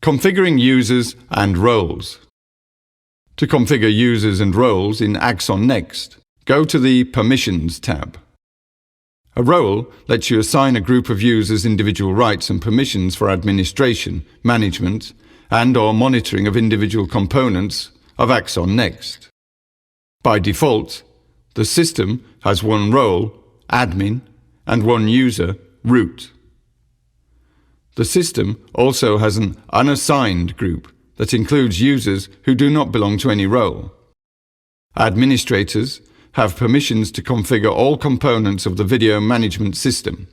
Configuring users and roles. To configure users and roles in Axon Next, go to the Permissions tab. A role lets you assign a group of users individual rights and permissions for administration, management, and/or monitoring of individual components of Axon Next. By default, the system has one role, admin, and one user, root. The system also has an unassigned group that includes users who do not belong to any role. Administrators have permissions to configure all components of the video management system.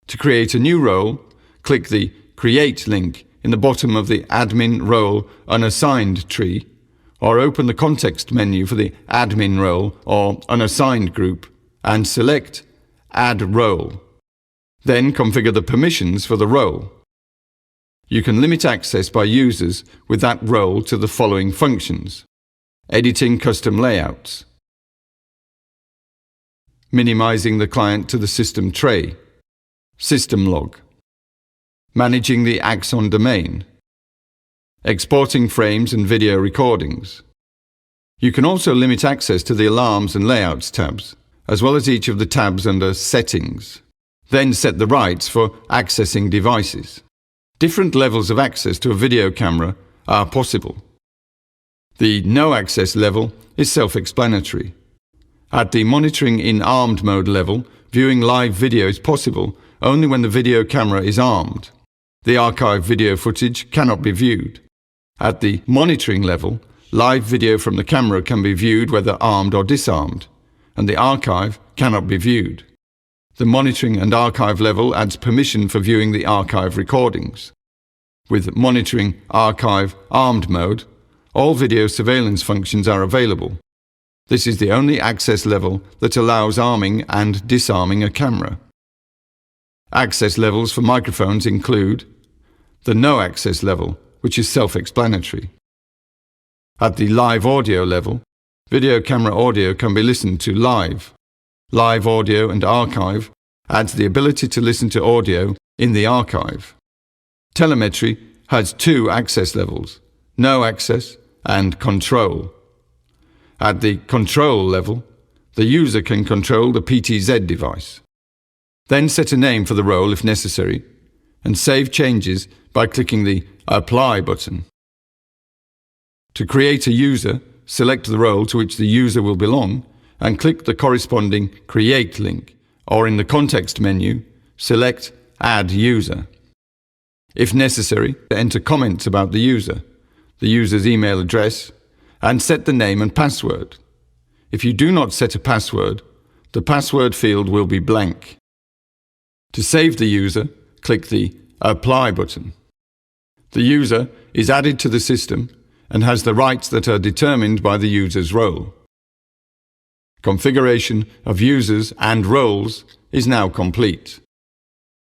To create a new role, click the Create link in the bottom of the Admin Role Unassigned tree, or open the context menu for the admin role or unassigned group and select Add Role. Then configure the permissions for the role. You can limit access by users with that role to the following functions: editing custom layouts, minimizing the client to the system tray, system log, managing the Axon domain, exporting frames and video recordings. You can also limit access to the Alarms and Layouts tabs, as well as each of the tabs under Settings. Then set the rights for accessing devices. Different levels of access to a video camera are possible. The No Access level is self-explanatory. At the Monitoring in Armed mode level, viewing live video is possible only when the video camera is armed. The archived video footage cannot be viewed. At the Monitoring level, live video from the camera can be viewed whether armed or disarmed, and the archive cannot be viewed. The Monitoring and Archive level adds permission for viewing the archive recordings. With Monitoring Archive Armed mode, all video surveillance functions are available. This is the only access level that allows arming and disarming a camera. Access levels for microphones include the No Access level, which is self-explanatory. At the Live Audio level, video camera audio can be listened to live. Live Audio and Archive adds the ability to listen to audio in the archive. Telemetry has two access levels: No Access and Control. At the Control level, the user can control the PTZ device. Then set a name for the role if necessary, and save changes by clicking the Apply button. To create a user, select the role to which the user will belong and click the corresponding Create link, or in the context menu, select Add User. If necessary, enter comments about the user's email address, and set the name and password. If you do not set a password, the password field will be blank. To save the user, click the Apply button. The user is added to the system and has the rights that are determined by the user's role. Configuration of users and roles is now complete.